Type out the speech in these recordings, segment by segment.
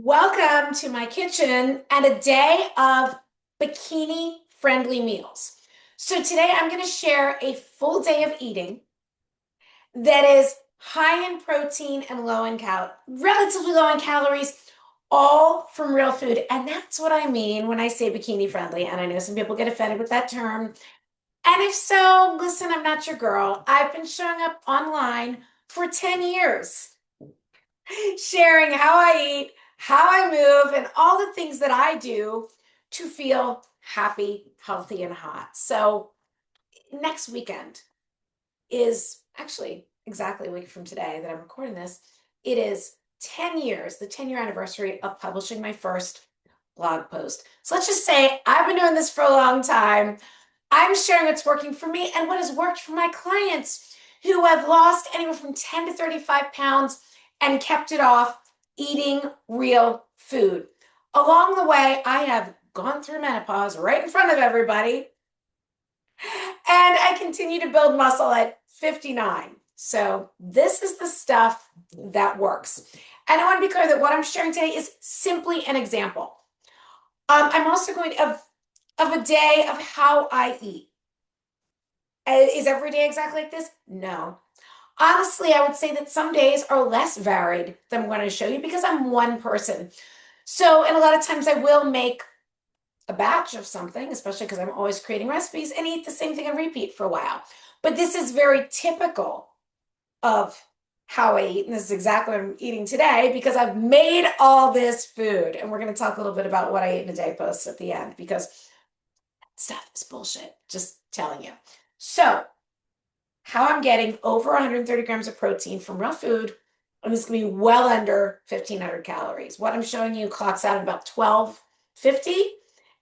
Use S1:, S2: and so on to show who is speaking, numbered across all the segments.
S1: Welcome to my kitchen and a day of bikini-friendly meals. So today I'm going to share a full day of eating that is high in protein and relatively low in calories, all from real food. And that's what I mean when I say bikini friendly. And I know some people get offended with that term. And if so, listen, I'm not your girl. I've been showing up online for 10 years sharing how I eat, how I move, and all the things that I do to feel happy, healthy, and hot. So, next weekend is actually exactly a week from today that I'm recording this. It is 10 years, the 10-year anniversary of publishing my first blog post. So, let's just say I've been doing this for a long time. I'm sharing what's working for me and what has worked for my clients who have lost anywhere from 10 to 35 pounds and kept it off eating real food. Along the way, I have gone through menopause right in front of everybody, and I continue to build muscle at 59. So, this is the stuff that works. And I want to be clear that what I'm sharing today is simply an example. I'm also going to, of a day of how I eat. Is every day exactly like this? No. Honestly, I would say that some days are less varied than I'm going to show you because I'm one person. So, and a lot of times I will make a batch of something, especially because I'm always creating recipes and eat the same thing and repeat for a while. But this is very typical of how I eat. And this is exactly what I'm eating today because I've made all this food. And we're going to talk a little bit about what I ate in a day post at the end because stuff is bullshit. Just telling you. So, how I'm getting over 130 grams of protein from real food, and this is going to be well under 1,500 calories. What I'm showing you clocks out at about 1,250,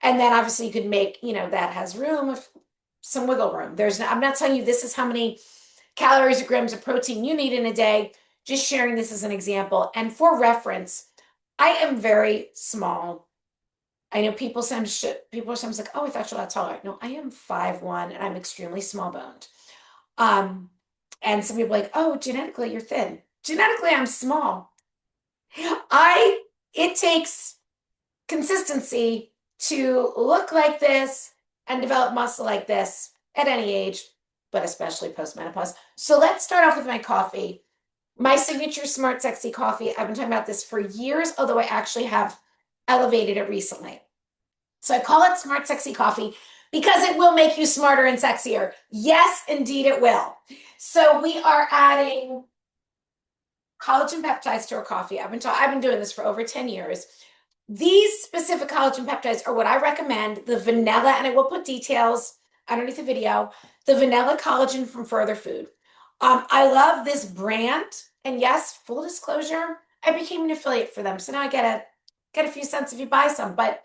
S1: and then obviously you could make, that has room, some wiggle room. I'm not telling you this is how many calories or grams of protein you need in a day, just sharing this as an example. And for reference, I am very small. I know people are sometimes like, oh, I thought you're a lot taller. No, I am 5'1", and I'm extremely small boned. Um, and some people are like, oh, genetically you're thin. Genetically, I'm small. It takes consistency to look like this and develop muscle like this at any age, but especially post-menopause. So let's start off with my coffee. My signature Smart Sexy coffee. I've been talking about this for years, although I actually have elevated it recently. So I call it Smart Sexy Coffee because it will make you smarter and sexier. Yes, indeed it will. So we are adding collagen peptides to our coffee. I've been doing this for over 10 years. These specific collagen peptides are what I recommend, the vanilla, and I will put details underneath the video, the vanilla collagen from Further Food. I love this brand, and yes, full disclosure, I became an affiliate for them. So now I get a few cents if you buy some, but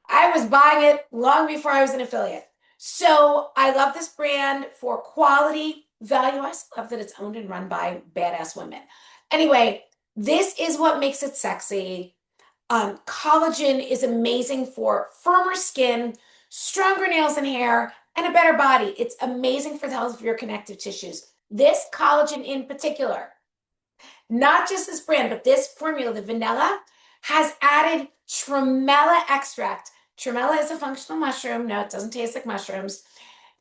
S1: I was buying it long before I was an affiliate. So I love this brand for quality, value. I love that it's owned and run by badass women. Anyway, this is what makes it sexy. Collagen is amazing for firmer skin, stronger nails and hair, and a better body. It's amazing for the health of your connective tissues. This collagen in particular, not just this brand, but this formula, the vanilla, has added tremella extract. Tremella is a functional mushroom. No, it doesn't taste like mushrooms.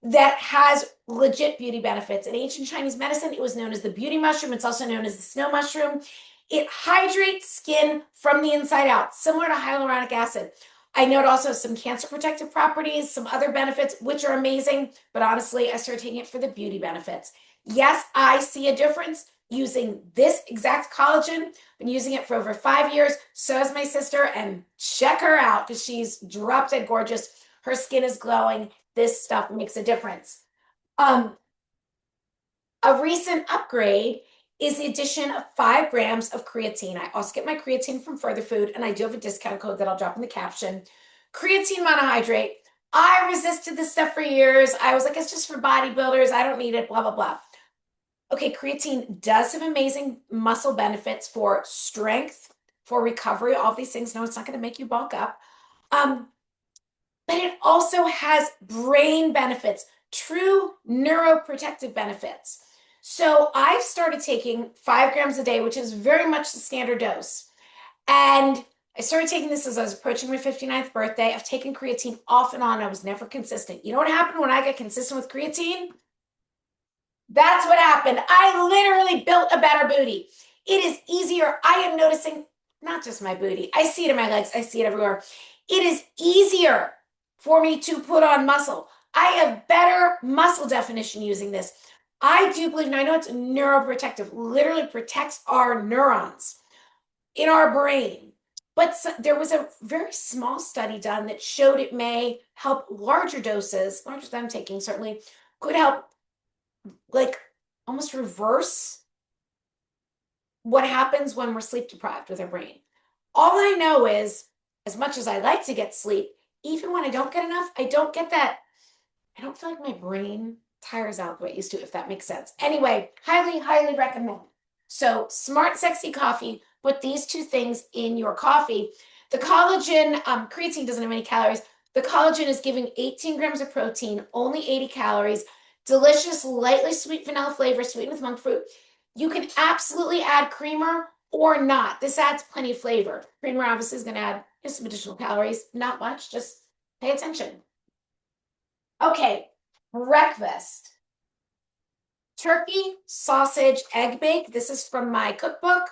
S1: That has legit beauty benefits. In ancient Chinese medicine, it was known as the beauty mushroom. It's also known as the snow mushroom. It hydrates skin from the inside out, similar to hyaluronic acid. I know it also has some cancer protective properties, some other benefits, which are amazing. But honestly, I started taking it for the beauty benefits. Yes, I see a difference using this exact collagen. Been using it for over 5 years. So has my sister, and check her out because she's drop dead gorgeous. Her skin is glowing. This stuff makes a difference. A recent upgrade is the addition of 5 grams of creatine. I also get my creatine from Further Food, and I do have a discount code that I'll drop in the caption. Creatine monohydrate. I resisted this stuff for years. I was like, it's just for bodybuilders. I don't need it, blah, blah, blah. Okay, creatine does have amazing muscle benefits for strength, for recovery, all these things. No, it's not going to make you bulk up. But it also has brain benefits, true neuroprotective benefits. So I've started taking 5 grams a day, which is very much the standard dose. And I started taking this as I was approaching my 59th birthday. I've taken creatine off and on. I was never consistent. You know what happened when I got consistent with creatine? That's what happened. I literally built a better booty. It is easier. I am noticing not just my booty. I see it in my legs. I see it everywhere. It is easier for me to put on muscle. I have better muscle definition using this. I do believe, and I know it's neuroprotective, literally protects our neurons in our brain. But there was a very small study done that showed it may help larger doses, larger than I'm taking certainly, could help like almost reverse what happens when we're sleep deprived with our brain. All I know is, as much as I like to get sleep, even when I don't get enough, I don't get that. I don't feel like my brain tires out the way it used to, if that makes sense. Anyway, highly, highly recommend. So, smart, sexy coffee. Put these two things in your coffee. The collagen, creatine doesn't have any calories. The collagen is giving 18 grams of protein, only 80 calories. Delicious, lightly sweet vanilla flavor, sweetened with monk fruit. You can absolutely add creamer or not. This adds plenty of flavor. Creamer obviously is going to add some additional calories. Not much, just pay attention. Okay, breakfast. Turkey, sausage, egg bake. This is from my cookbook.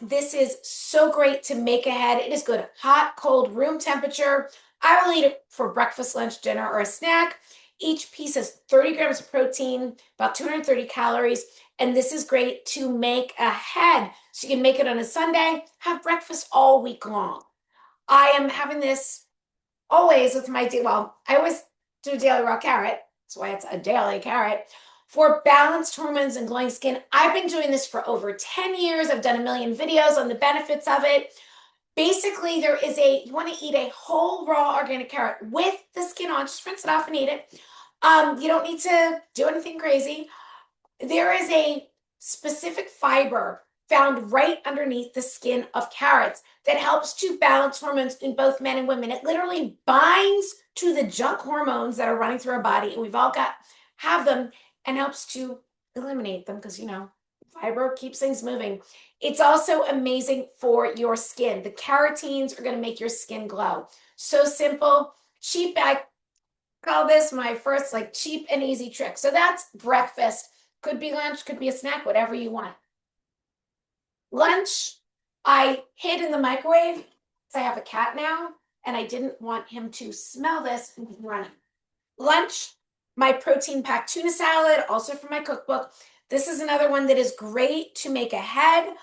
S1: This is so great to make ahead. It is good. Hot, cold, room temperature. I will eat it for breakfast, lunch, dinner, or a snack. Each piece has 30 grams of protein, about 230 calories. And this is great to make ahead. So you can make it on a Sunday, have breakfast all week long. I am having this always with my day. Well, I always do a daily raw carrot. That's why it's a daily carrot. For balanced hormones and glowing skin, I've been doing this for over 10 years. I've done a million videos on the benefits of it. Basically, you want to eat a whole raw organic carrot with the skin on, just rinse it off and eat it. You don't need to do anything crazy. There is a specific fiber found right underneath the skin of carrots that helps to balance hormones in both men and women. It literally binds to the junk hormones that are running through our body, and we've all have them, and helps to eliminate them because fiber keeps things moving. It's also amazing for your skin. The carotenes are going to make your skin glow. So simple, cheap. I call this my first cheap and easy trick. So that's breakfast. Could be lunch, could be a snack, whatever you want. Lunch, I hid in the microwave because I have a cat now, and I didn't want him to smell this and run. Lunch, my protein-packed tuna salad, also from my cookbook. This is another one that is great to make ahead.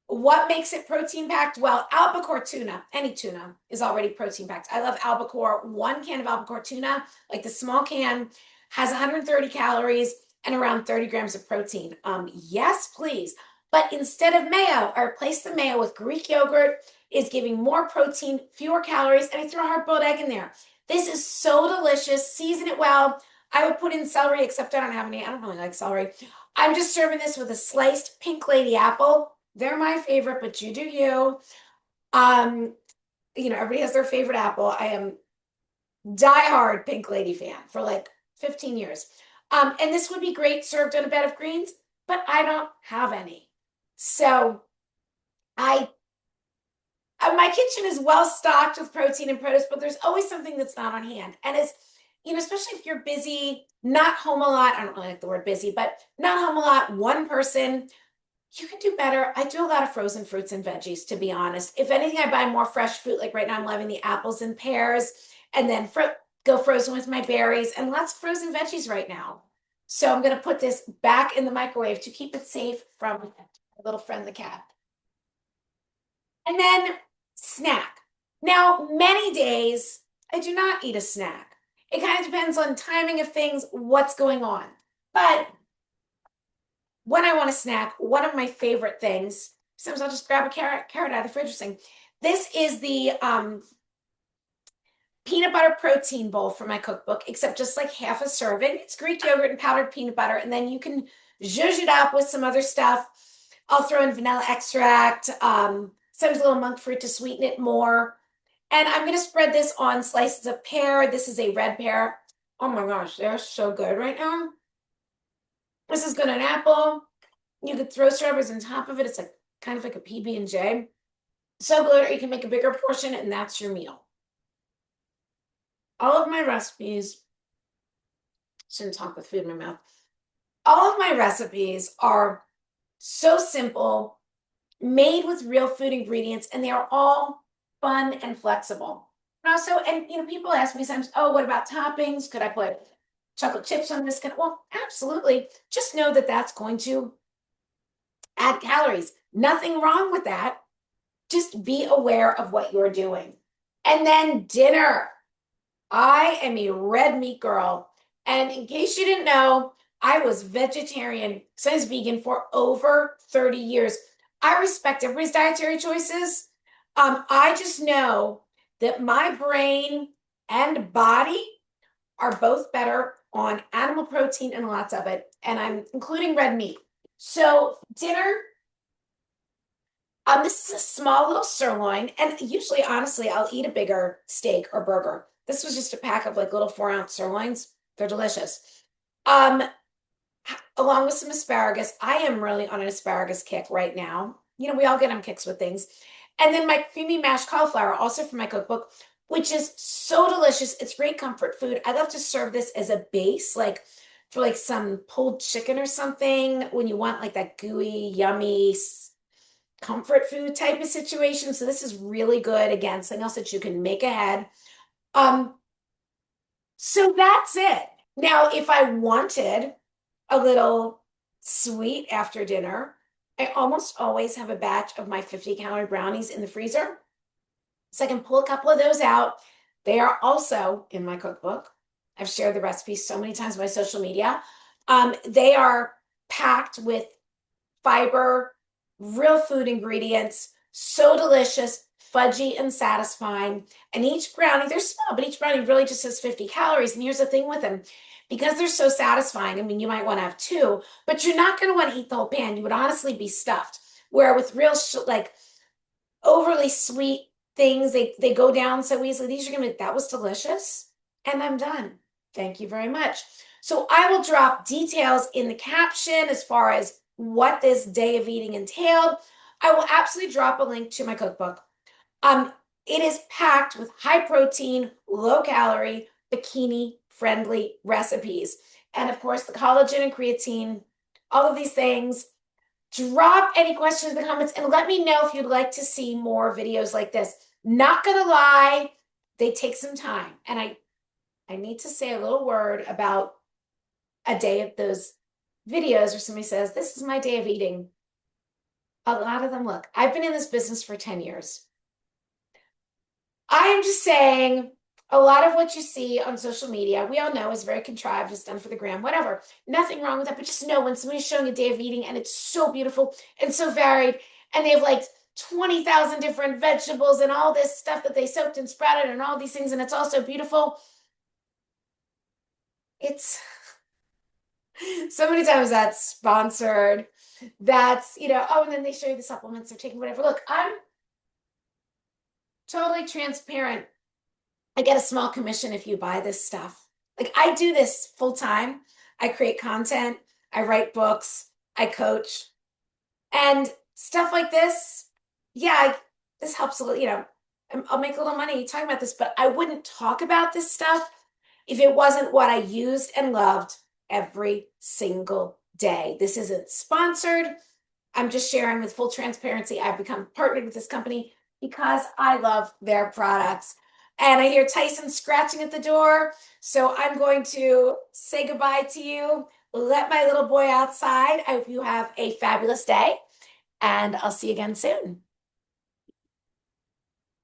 S1: What makes it protein-packed? Well, albacore tuna, any tuna, is already protein-packed. I love albacore. One can of albacore tuna, like the small can, has 130 calories and around 30 grams of protein. Yes, please. But instead of mayo, I replaced the mayo with Greek yogurt. Is giving more protein, fewer calories, and I throw a hard-boiled egg in there. This is so delicious. Season it well. I would put in celery, except I don't have any. I don't really like celery. I'm just serving this with a sliced pink lady apple. They're my favorite, but you do you. Everybody has their favorite apple. I am diehard pink lady fan for 15 years. And this would be great served on a bed of greens, but I don't have any. So my kitchen is well stocked with protein and produce, but there's always something that's not on hand. And especially if you're busy, not home a lot, I don't really like the word busy, but not home a lot, one person, you can do better. I do a lot of frozen fruits and veggies, to be honest. If anything, I buy more fresh fruit. Like right now, I'm loving the apples and pears, and then go frozen with my berries, and lots of frozen veggies right now. So I'm going to put this back in the microwave to keep it safe from my little friend, the cat. And then snack. Now, many days, I do not eat a snack. It kind of depends on timing of things, what's going on. But when I want a snack, one of my favorite things, sometimes I'll just grab a carrot out of the fridge thing. This is the peanut butter protein bowl from my cookbook, except just like half a serving. It's Greek yogurt and powdered peanut butter, and then you can zhuzh it up with some other stuff. I'll throw in vanilla extract, sometimes a little monk fruit to sweeten it more. And I'm going to spread this on slices of pear. This is a red pear. Oh my gosh, they're so good right now. This is good on apple. You could throw strawberries on top of it. It's kind of like a PB&J. So good, or you can make a bigger portion and that's your meal. All of my recipes, shouldn't talk with food in my mouth. All of my recipes are so simple, made with real food ingredients, and they are all fun and flexible. And also, and people ask me sometimes, oh, what about toppings? Could I put chocolate chips on this? Well, absolutely. Just know that that's going to add calories. Nothing wrong with that. Just be aware of what you're doing. And then dinner. I am a red meat girl. And in case you didn't know, I was vegetarian, so I was vegan for over 30 years. I respect everybody's dietary choices. I just know that my brain and body are both better on animal protein and lots of it. And I'm including red meat. So dinner, this is a small little sirloin, and usually, honestly, I'll eat a bigger steak or burger. This was just a pack of like little 4-ounce sirloins. They're delicious. Um, Along with some asparagus. I am really on an asparagus kick right now. We all get on kicks with things. And then my creamy mashed cauliflower, also from my cookbook, which is so delicious. It's great comfort food. I love to serve this as a base, like for like some pulled chicken or something, when you want like that gooey, yummy comfort food type of situation. So this is really good. Again, something else that you can make ahead. Um, so that's it. Now, if I wanted a little sweet after dinner, I almost always have a batch of my 50-calorie brownies in the freezer. So I can pull a couple of those out. They are also in my cookbook. I've shared the recipes so many times on my social media. They are packed with fiber, real food ingredients, so delicious, fudgy and satisfying. And each brownie, they're small, but each brownie really just has 50 calories. And here's the thing with them, because they're so satisfying. I mean, you might want to have two, but you're not going to want to eat the whole pan. You would honestly be stuffed. Where with real, like overly sweet things, they go down so easily. These are going to be, that was delicious. And I'm done. Thank you very much. So I will drop details in the caption as far as what this day of eating entailed. I will absolutely drop a link to my cookbook. Um, it is packed with high protein, low calorie, bikini friendly recipes. And of course, the collagen and creatine, all of these things. Drop any questions in the comments and let me know if you'd like to see more videos like this. Not gonna lie, they take some time. And I need to say a little word about a day of those videos where somebody says, this is my day of eating. A lot of them, look, I've been in this business for 10 years. I am just saying, a lot of what you see on social media, we all know is very contrived, it's done for the gram, whatever. Nothing wrong with that, but just know when somebody's showing a day of eating and it's so beautiful and so varied, and they have like 20,000 different vegetables and all this stuff that they soaked and sprouted and all these things, and it's all so beautiful. It's so many times that's sponsored. That's, oh, and then they show you the supplements they're taking, whatever. Look, I'm totally transparent. I get a small commission if you buy this stuff. Like I do this full time. I create content, I write books, I coach, and stuff like this. Yeah, this helps a little, I'll make a little money talking about this, but I wouldn't talk about this stuff if it wasn't what I used and loved every single day. This isn't sponsored. I'm just sharing with full transparency. I've become partnered with this company because I love their products. And I hear Tyson scratching at the door. So I'm going to say goodbye to you. Let my little boy outside. I hope you have a fabulous day. And I'll see you again soon.